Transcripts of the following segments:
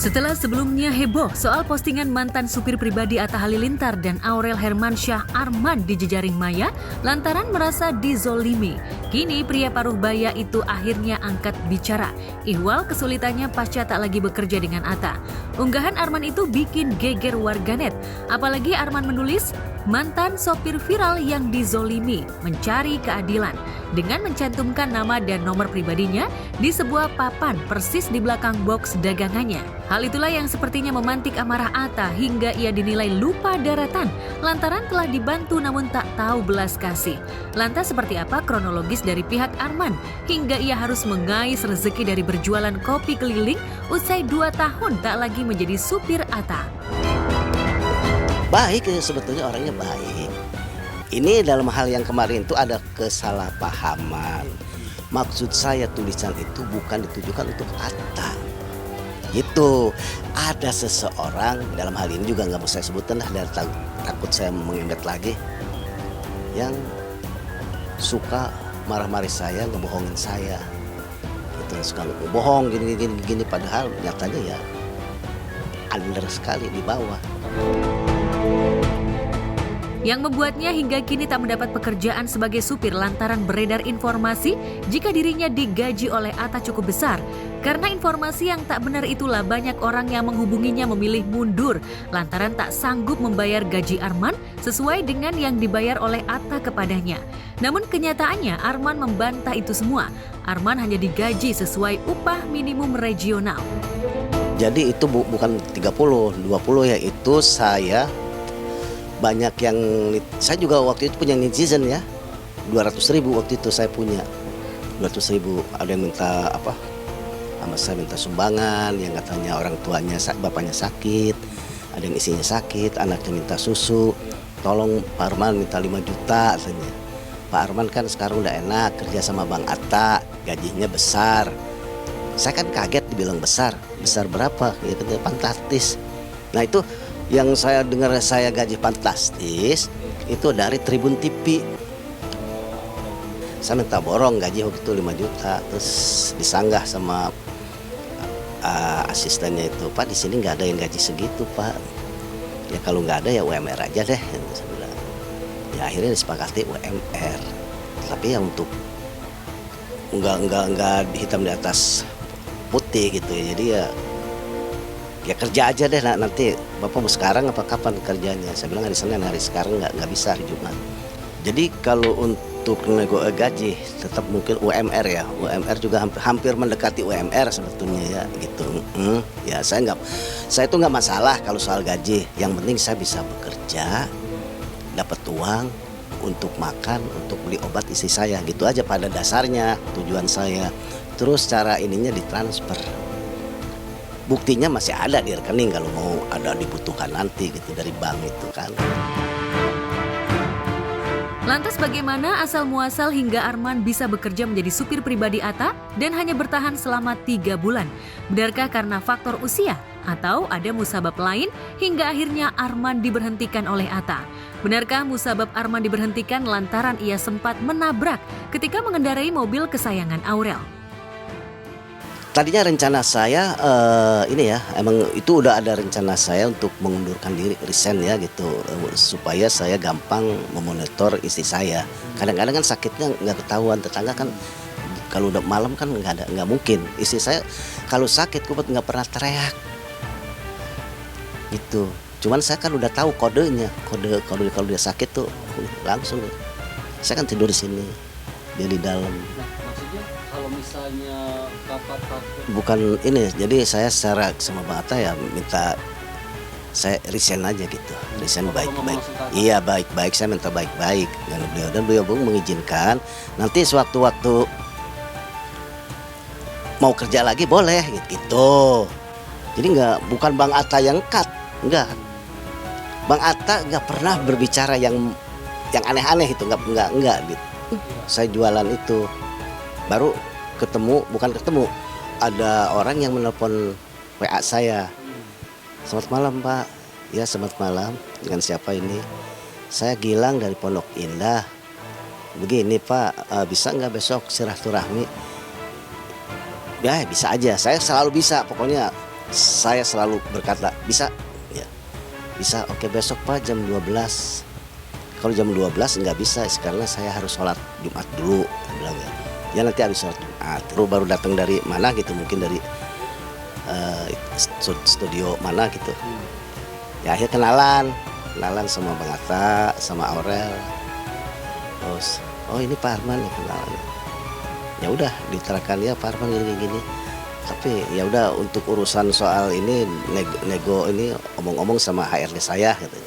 Setelah sebelumnya heboh soal postingan mantan supir pribadi Atta Halilintar dan Aurel Hermansyah Arman di jejaring maya lantaran merasa dizolimi. Kini pria paruh baya itu akhirnya angkat bicara. Ihwal kesulitannya pasca tak lagi bekerja dengan Atta. Unggahan Arman itu bikin geger warganet. Apalagi Arman menulis, mantan sopir viral yang dizolimi mencari keadilan dengan mencantumkan nama dan nomor pribadinya di sebuah papan persis di belakang box dagangannya. Hal itulah yang sepertinya memantik amarah Atta hingga ia dinilai lupa daratan lantaran telah dibantu namun tak tahu belas kasih. Lantas seperti apa kronologis dari pihak Arman hingga ia harus mengais rezeki dari berjualan kopi keliling usai 2 tahun tak lagi menjadi supir Atta? Baik, sebetulnya orangnya baik. Ini dalam hal yang kemarin itu ada kesalahpahaman. Maksud saya tulisan itu bukan ditujukan untuk Atta. Itu ada seseorang, dalam hal ini juga nggak mau saya sebutkan lah, takut saya mengemet lagi, yang suka marah-marah saya, ngebohongin saya. Itu suka bohong gini, padahal nyatanya ya under sekali di bawah. Yang membuatnya hingga kini tak mendapat pekerjaan sebagai supir lantaran beredar informasi jika dirinya digaji oleh Atta cukup besar. Karena informasi yang tak benar itulah banyak orang yang menghubunginya memilih mundur lantaran tak sanggup membayar gaji Arman sesuai dengan yang dibayar oleh Atta kepadanya. Namun kenyataannya Arman membantah itu semua. Arman hanya digaji sesuai upah minimum regional. Jadi itu bukan 30, 20 ya, itu saya banyak yang, saya juga waktu itu punya netizen ya, 200.000 waktu itu saya punya, 200.000, ada yang minta apa, sama saya minta sumbangan, yang katanya orang tuanya, bapaknya sakit, ada yang istrinya sakit, anaknya minta susu, tolong Pak Arman minta 5 juta katanya. Pak Arman kan sekarang udah enak kerja sama Bang Atta, gajinya besar. Saya kan kaget dibilang besar berapa? Ya katanya fantastis. Nah itu yang saya dengar, saya gaji fantastis itu dari Tribun TV. Saya minta borong gaji waktu itu 5 juta, terus disanggah sama asistennya itu, Pak di sini nggak ada yang gaji segitu Pak. Ya kalau nggak ada ya UMR aja deh. Saya bilang. Ya akhirnya disepakati UMR. Tapi ya untuk nggak hitam di atas putih gitu ya. Jadi ya kerja aja deh, nanti Bapak mau sekarang apa kapan kerjanya. Saya bilang hari Senin, hari sekarang nggak bisa hari Jumat. Jadi kalau untuk nego gaji tetap mungkin UMR ya. UMR juga hampir mendekati UMR sebetulnya ya gitu. Ya saya itu nggak masalah kalau soal gaji. Yang penting saya bisa bekerja, dapat uang untuk makan, untuk beli obat istri saya, gitu aja pada dasarnya tujuan saya. Terus cara ininya ditransfer. Buktinya masih ada di rekening kalau mau ada dibutuhkan nanti gitu dari bank itu kan. Lantas bagaimana asal muasal hingga Arman bisa bekerja menjadi supir pribadi Atta dan hanya bertahan selama 3 bulan? Benarkah karena faktor usia? Atau ada musabab lain hingga akhirnya Arman diberhentikan oleh Atta? Benarkah musabab Arman diberhentikan lantaran ia sempat menabrak ketika mengendarai mobil kesayangan Aurel? Tadinya rencana saya ini ya, emang itu udah ada rencana saya untuk mengundurkan diri, resign ya gitu, supaya saya gampang memonitor istri saya. Kadang-kadang kan sakitnya nggak ketahuan, tetangga kan kalau udah malam kan nggak mungkin. Istri saya kalau sakit kupet nggak pernah teriak gitu. Cuman saya kan udah tahu kodenya, kode kalau dia sakit tuh langsung. Saya kan tidur di sini, dia di dalam. Kalau misalnya Bapak takut, bukan ini, jadi saya secara sama Bang Atta ya minta saya resign aja gitu, resign baik-baik. Iya baik-baik, saya minta baik-baik dan beliau mengizinkan. Nanti sewaktu-waktu mau kerja lagi boleh gitu. Jadi bukan Bang Atta yang cut, enggak. Bang Atta nggak pernah berbicara yang aneh-aneh itu, enggak gitu. Saya jualan itu. Baru bukan ketemu, ada orang yang menelpon WA saya. Selamat malam Pak. Ya selamat malam, dengan siapa ini? Saya Gilang dari Pondok Indah. Begini Pak, bisa nggak besok silaturahmi? Ya bisa aja, saya selalu bisa pokoknya. saya selalu berkata bisa, ya bisa, oke besok Pak jam 12. Kalau jam 12 nggak bisa, karena saya harus sholat Jumat dulu, saya bilang ya. Ya nanti habis sholat Jumat, terus baru datang dari mana gitu, mungkin dari studio mana gitu. Ya akhirnya kenalan sama Bang Atta, sama Aurel. Terus, oh ini Pak Arman ya kenalan. Ya udah diterakan ya Pak Arman gini. Tapi ya udah untuk urusan soal ini nego ini omong-omong sama HRD saya gitu.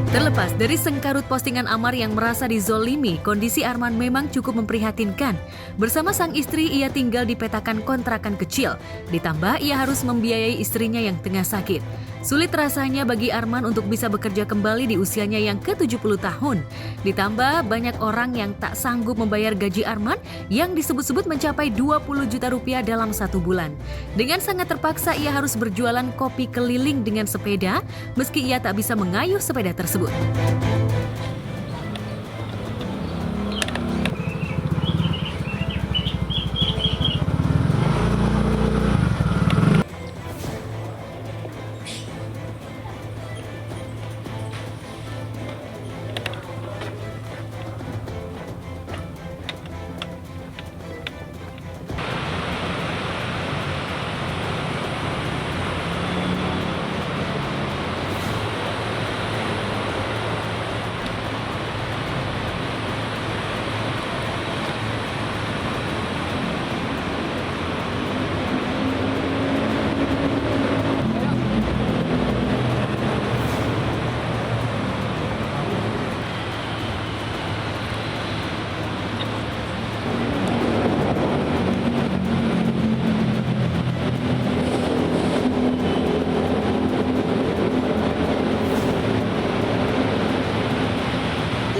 Terlepas dari sengkarut postingan Amar yang merasa dizolimi, kondisi Arman memang cukup memprihatinkan. Bersama sang istri, ia tinggal di petakan kontrakan kecil. Ditambah, ia harus membiayai istrinya yang tengah sakit. Sulit rasanya bagi Arman untuk bisa bekerja kembali di usianya yang ke-70 tahun. Ditambah, banyak orang yang tak sanggup membayar gaji Arman yang disebut-sebut mencapai 20 juta rupiah dalam 1 bulan. Dengan sangat terpaksa, ia harus berjualan kopi keliling dengan sepeda, meski ia tak bisa mengayuh sepeda tersebut.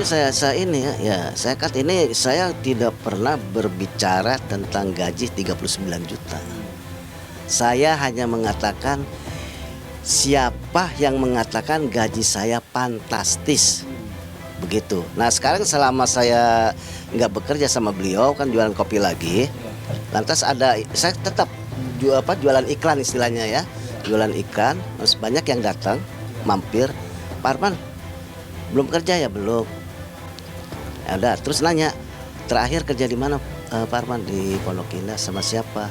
Saya ini ya saya kata ini saya tidak pernah berbicara tentang gaji 39 juta. Saya hanya mengatakan siapa yang mengatakan gaji saya fantastis. Begitu. Nah, sekarang selama saya nggak bekerja sama beliau kan jualan kopi lagi. Lantas saya tetap jualan iklan istilahnya ya. Jualan iklan, terus banyak yang datang mampir, "Pak Arman, belum kerja ya?" "Belum." Ada terus nanya, "Terakhir kerja di mana Pak Arman?" "Di Pondok Indah." "Sama siapa?"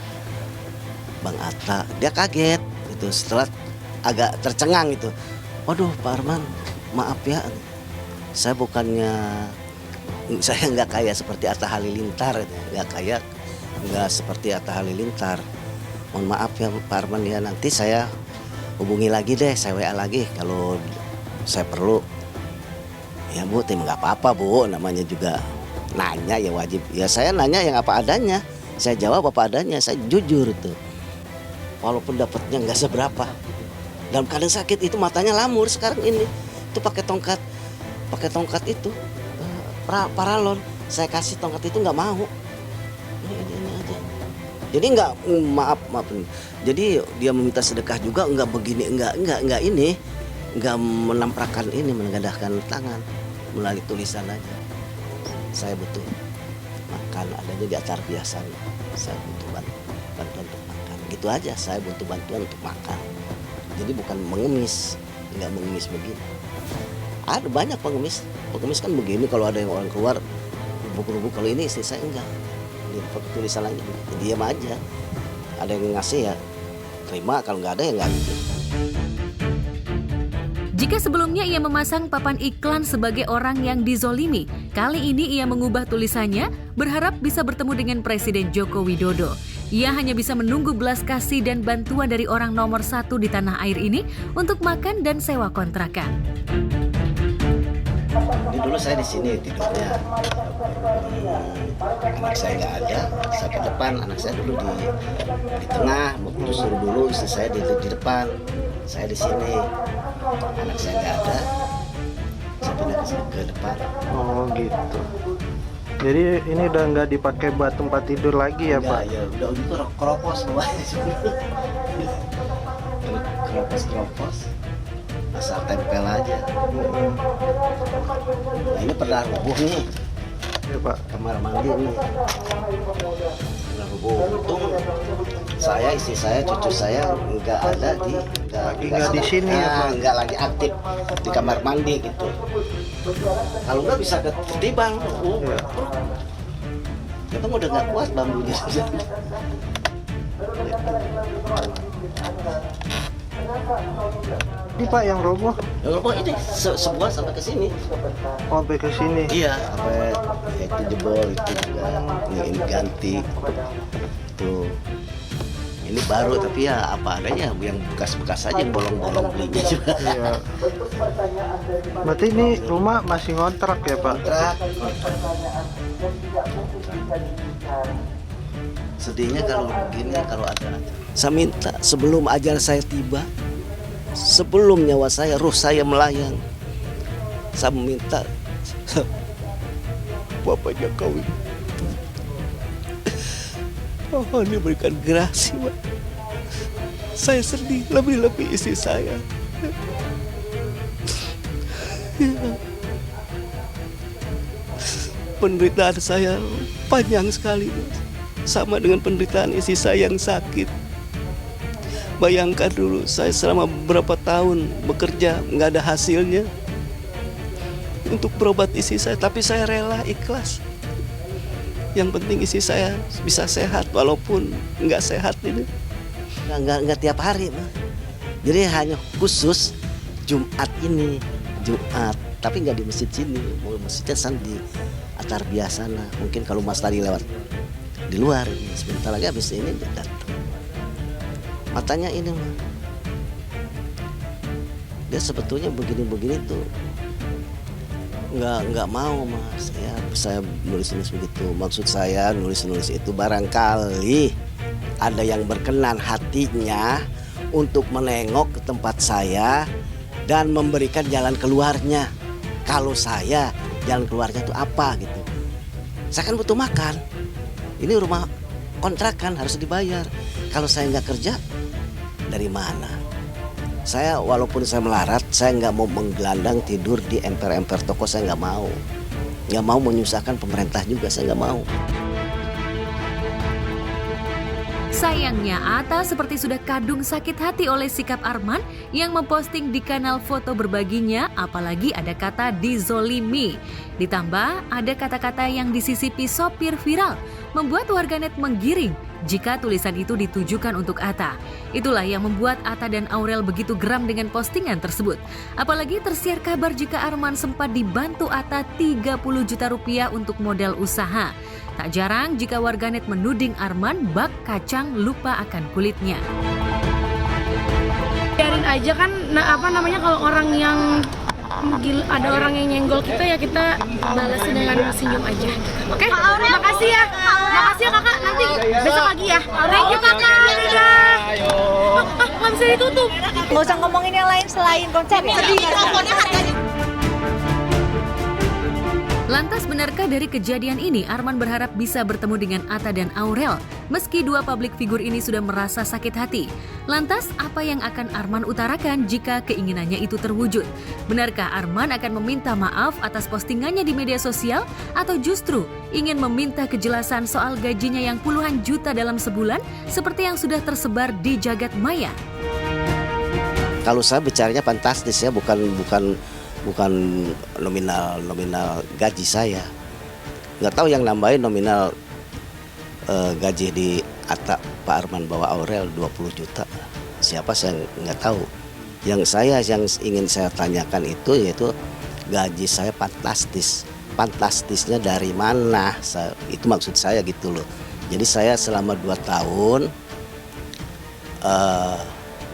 "Bang Atta." Dia kaget gitu, setelah agak tercengang gitu. "Waduh Pak Arman, maaf ya, saya nggak kaya seperti Atta Halilintar, nggak seperti Atta Halilintar. Mohon maaf ya Pak Arman ya, nanti saya hubungi lagi deh, saya WA lagi kalau saya perlu." "Ya Bu, nggak apa-apa Bu, namanya juga nanya ya wajib." Ya saya nanya yang apa adanya, saya jawab apa adanya, saya jujur itu. Walaupun dapatnya nggak seberapa. Dalam keadaan sakit itu matanya lamur sekarang ini. Itu pakai tongkat itu, paralon. Saya kasih tongkat itu nggak mau. Ini aja. Jadi maaf. Jadi dia meminta sedekah juga nggak begini, nggak ini. Nggak menampakkan ini, menengadahkan tangan melalui tulisan aja. Saya butuh makan, adanya di acara biasa. Saya butuh bantuan untuk makan. Gitu aja, saya butuh bantuan untuk makan. Jadi bukan mengemis, nggak mengemis begini. Ada banyak pengemis kan begini, kalau ada yang orang keluar rubuk-rubuk. Kalau ini istri saya enggak, dia pakai tulisan aja, diam aja. Ada yang ngasih ya terima, kalau nggak ada ya nggak. Jika sebelumnya ia memasang papan iklan sebagai orang yang dizolimi, kali ini ia mengubah tulisannya berharap bisa bertemu dengan Presiden Joko Widodo. Ia hanya bisa menunggu belas kasih dan bantuan dari orang nomor 1 di tanah air ini untuk makan dan sewa kontrakan. Ini dulu saya di sini tidurnya. Anak saya nggak ada, saya ke depan. Anak saya dulu di tengah, waktu suruh dulu istri saya di depan. Saya di sini. Anak saya nggak ada, saya pindah ke depan. Oh gitu. Jadi ini udah nggak dipakai buat tempat tidur lagi ya Pak? Ya udah itu keropos semuanya. Keropos. Asal tempel aja. Nah, ini pernah rubuh nih. Ya Pak. kamar mandi ini. Nah, untung saya, istri saya, cucu saya nggak ada Nggak di sini ya, Pak? nggak lagi aktif di kamar mandi gitu. Kalau nggak bisa ketibang. Ya. Kita udah nggak kuat bambunya. Ini Pak yang roboh. Oh ini sebuah sampai ke sini. Oh, sampai ke sini. Iya, sampai itu jebol itu juga ini ganti. Tuh. Ini baru tapi ya apa adanya, yang bekas-bekas aja, bolong-bolong belinya juga. Iya. Berarti ini rumah masih ngontrak ya Pak? Kontrak. Sedihnya kalau begini, kalau ada. Saya minta sebelum ajal saya tiba, sebelum nyawa saya, ruh saya melayang, saya meminta Bapak Jokowi, mohon diberikan gerasi, Pak. Saya sedih, lebih-lebih istri saya. Penderitaan saya panjang sekali, Mas. Sama dengan penderitaan istri saya yang sakit. Bayangkan dulu, saya selama beberapa tahun bekerja nggak ada hasilnya untuk berobat istri saya, tapi saya rela, ikhlas. Yang penting istri saya bisa sehat, walaupun nggak sehat ini. Nggak tiap hari, Mas. Jadi hanya khusus Jumat ini, Jumat. Tapi nggak di masjid sini, masjidnya sana di Atar biasa. Nah, mungkin kalau Mas tadi lewat di luar ini, sebentar lagi habis ini datang. Matanya ini, Mas. Dia sebetulnya begini-begini tuh nggak mau, Mas. Ya, saya nulis begitu. Maksud saya nulis itu barangkali ada yang berkenan hatinya untuk menengok ke tempat saya dan memberikan jalan keluarnya. Kalau saya, jalan keluarnya itu apa gitu. Saya kan butuh makan. Ini rumah kontrakan, harus dibayar. Kalau saya nggak kerja, dari mana? Saya walaupun saya melarat, saya nggak mau menggelandang tidur di emper-emper toko, saya nggak mau. Nggak mau menyusahkan pemerintah juga, saya nggak mau. Sayangnya, Atta seperti sudah kadung sakit hati oleh sikap Arman yang memposting di kanal foto berbaginya, apalagi ada kata dizolimi. Ditambah ada kata-kata yang disisipi sopir viral, membuat warganet menggiring jika tulisan itu ditujukan untuk Atta. Itulah yang membuat Atta dan Aurel begitu geram dengan postingan tersebut. Apalagi tersiar kabar jika Arman sempat dibantu Atta 30 juta rupiah untuk modal usaha. Tak jarang jika warganet menuding Arman bak kacang lupa akan kulitnya. Biarin aja kan, kalau orang yang ada orang yang nyenggol kita ya kita balas dengan senyum aja. Oke? Makasih ya. Makasih ya Kakak. Nanti besok lagi ya. Thank you Kakak. Dadah. Nggak bisa ditutup. Nggak usah ngomongin yang lain selain konser ya. Mikrofonnya harganya. Lantas benarkah dari kejadian ini Arman berharap bisa bertemu dengan Atta dan Aurel meski dua publik figur ini sudah merasa sakit hati? Lantas apa yang akan Arman utarakan jika keinginannya itu terwujud? Benarkah Arman akan meminta maaf atas postingannya di media sosial atau justru ingin meminta kejelasan soal gajinya yang puluhan juta dalam sebulan seperti yang sudah tersebar di jagat maya? Kalau saya bicaranya fantastis ya, bukan nominal gaji saya. Nggak tahu yang nambahin nominal gaji di Atta Pak Arman bawa Aurel 20 juta. Siapa saya nggak tahu. Yang ingin saya tanyakan itu yaitu gaji saya fantastis. Fantastisnya dari mana? Itu maksud saya gitu loh. Jadi saya selama 2 tahun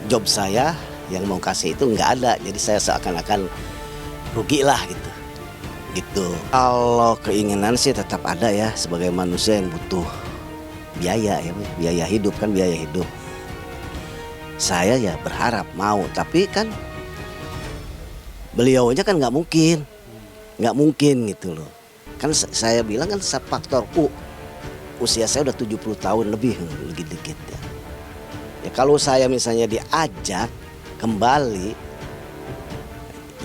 job saya yang mau kasih itu nggak ada. Jadi saya seakan-akan rugi lah gitu. Kalau keinginan sih tetap ada ya, sebagai manusia yang butuh biaya ya, biaya hidup. Saya ya berharap mau, tapi kan beliaunya kan nggak mungkin gitu loh. Kan saya bilang kan faktor usia saya udah 70 tahun lebih dikit ya. Ya kalau saya misalnya diajak kembali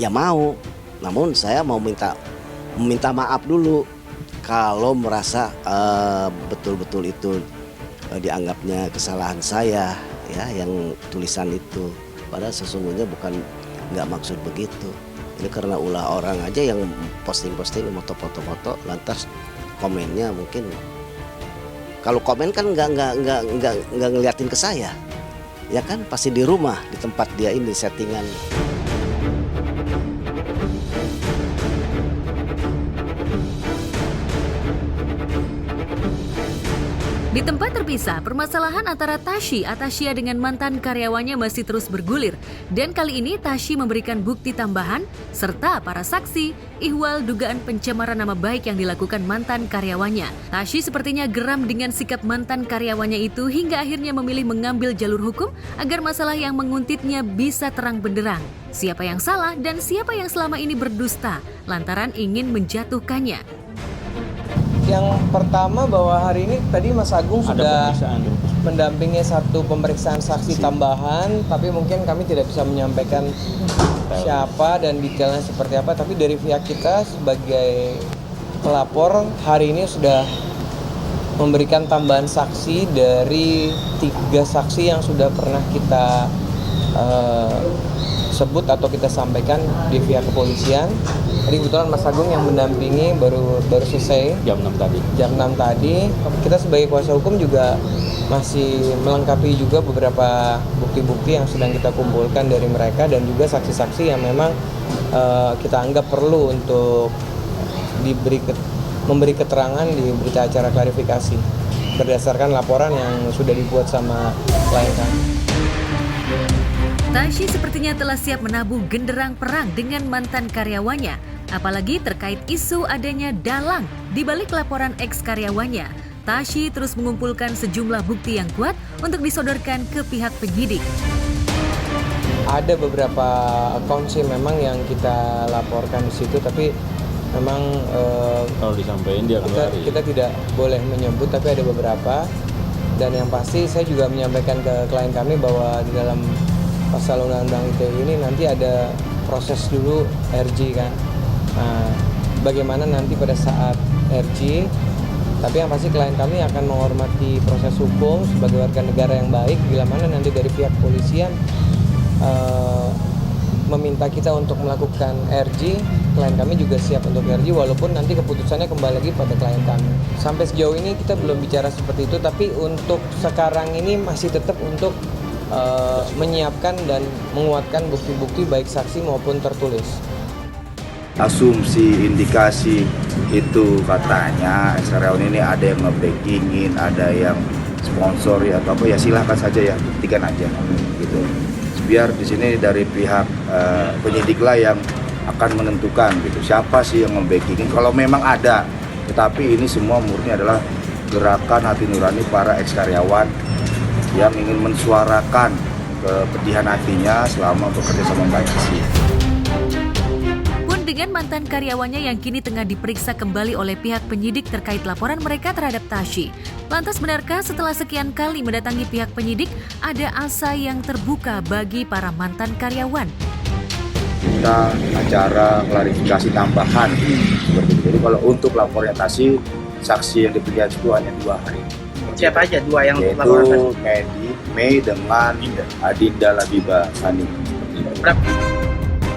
ya mau. Namun saya mau minta maaf dulu kalau merasa betul-betul itu dianggapnya kesalahan saya ya yang tulisan itu, padahal sesungguhnya nggak maksud begitu. Ini karena ulah orang aja yang posting-posting foto-foto, lantas komennya mungkin kalau komen kan nggak ngeliatin ke saya, ya kan pasti di rumah di tempat dia ini settingan. Di tempat terpisah, permasalahan antara Tashi Atasia dengan mantan karyawannya masih terus bergulir. Dan kali ini Tashi memberikan bukti tambahan serta para saksi ihwal dugaan pencemaran nama baik yang dilakukan mantan karyawannya. Tashi sepertinya geram dengan sikap mantan karyawannya itu hingga akhirnya memilih mengambil jalur hukum agar masalah yang menguntitnya bisa terang benderang. Siapa yang salah dan siapa yang selama ini berdusta lantaran ingin menjatuhkannya. Yang pertama bahwa hari ini tadi Mas Agung sudah mendampingi satu pemeriksaan saksi tambahan, tapi mungkin kami tidak bisa menyampaikan siapa dan detailnya seperti apa, tapi dari pihak kita sebagai pelapor hari ini sudah memberikan tambahan saksi dari 3 saksi yang sudah pernah kita sebut atau kita sampaikan di pihak kepolisian. Jadi kebetulan Mas Agung yang mendampingi baru selesai jam 6 tadi. Kita sebagai kuasa hukum juga masih melengkapi juga beberapa bukti-bukti yang sedang kita kumpulkan dari mereka dan juga saksi-saksi yang memang kita anggap perlu untuk memberi keterangan di berita acara klarifikasi berdasarkan laporan yang sudah dibuat sama klien kami. Tashi sepertinya telah siap menabuh genderang perang dengan mantan karyawannya, apalagi terkait isu adanya dalang di balik laporan ex-karyawannya. Tashi terus mengumpulkan sejumlah bukti yang kuat untuk disodorkan ke pihak penyidik. Ada beberapa akun sih memang yang kita laporkan di situ, tapi memang kalau disampaikan dia kita tidak boleh menyebut, tapi ada beberapa. Dan yang pasti saya juga menyampaikan ke klien kami bahwa di dalam pasal undang-undang ITE ini nanti ada proses dulu RG kan. Nah, bagaimana nanti pada saat RG, tapi yang pasti klien kami akan menghormati proses hukum sebagai warga negara yang baik. Bila mana nanti dari pihak polisian meminta kita untuk melakukan RG, klien kami juga siap untuk RG walaupun nanti keputusannya kembali lagi pada klien kami. Sampai sejauh ini kita belum bicara seperti itu, tapi untuk sekarang ini masih tetap untuk menyiapkan dan menguatkan bukti-bukti baik saksi maupun tertulis. Asumsi, indikasi itu katanya karyawan ini ada yang nge-backingin, ada yang sponsori atau apa, ya silahkan saja ya, buktikan aja gitu. Biar di sini dari pihak penyidiklah yang akan menentukan gitu siapa sih yang nge-backingin kalau memang ada. Tetapi ini semua murni adalah gerakan hati nurani para ex-karyawan yang ingin mensuarakan kepedihan hatinya selama bekerja sama PSSI. Pun dengan mantan karyawannya yang kini tengah diperiksa kembali oleh pihak penyidik terkait laporan mereka terhadap Tashi. Lantas benarkah setelah sekian kali mendatangi pihak penyidik, ada asa yang terbuka bagi para mantan karyawan? Kita acara klarifikasi tambahan seperti itu. Jadi kalau untuk laporan Tashi, saksi yang diperiksa itu hanya 2 hari. Siapa aja 2 yang yaitu Mei dengan Adinda Labiba Sani.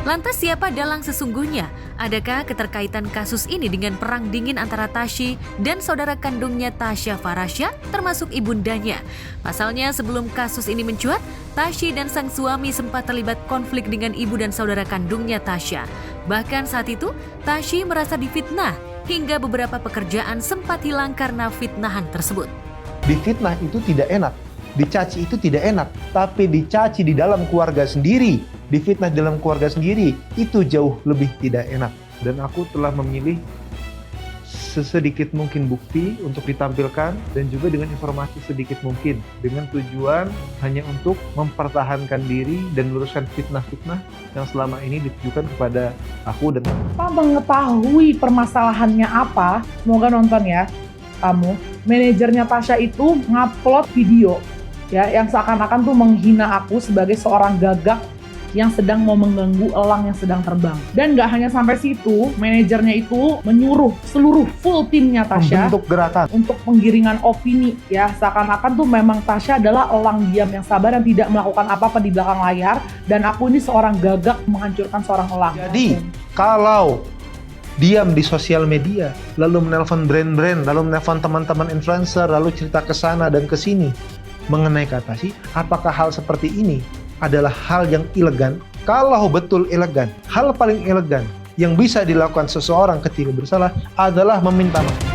Lantas siapa dalang sesungguhnya? Adakah keterkaitan kasus ini dengan perang dingin antara Tashi dan saudara kandungnya Tasya Farasya, termasuk ibundanya? Pasalnya sebelum kasus ini mencuat, Tashi dan sang suami sempat terlibat konflik dengan ibu dan saudara kandungnya Tasya. Bahkan saat itu, Tashi merasa difitnah hingga beberapa pekerjaan sempat hilang karena fitnahan tersebut. Difitnah itu tidak enak, dicaci itu tidak enak, tapi dicaci di dalam keluarga sendiri, difitnah di dalam keluarga sendiri, itu jauh lebih tidak enak. Dan aku telah memilih sesedikit mungkin bukti untuk ditampilkan dan juga dengan informasi sedikit mungkin, dengan tujuan hanya untuk mempertahankan diri dan meluruskan fitnah-fitnah yang selama ini ditujukan kepada aku dan tanpa mengetahui permasalahannya apa. Semoga nonton ya kamu. Manajernya Tasya itu ngupload video ya yang seakan-akan tuh menghina aku sebagai seorang gagak yang sedang mau mengganggu elang yang sedang terbang. Dan nggak hanya sampai situ, manajernya itu menyuruh seluruh full timnya Tasya Membentuk gerakan. untuk penggiringan opini ya, seakan-akan tuh memang Tasya adalah elang diam yang sabar yang tidak melakukan apa-apa di belakang layar, dan aku ini seorang gagak menghancurkan seorang elang. Jadi, kalau diam di sosial media, lalu menelpon brand-brand, lalu menelpon teman-teman influencer, lalu cerita ke sana dan ke sini mengenai Katasi, apakah hal seperti ini adalah hal yang elegan? Kalau betul elegan, hal paling elegan yang bisa dilakukan seseorang ketika bersalah adalah meminta maaf.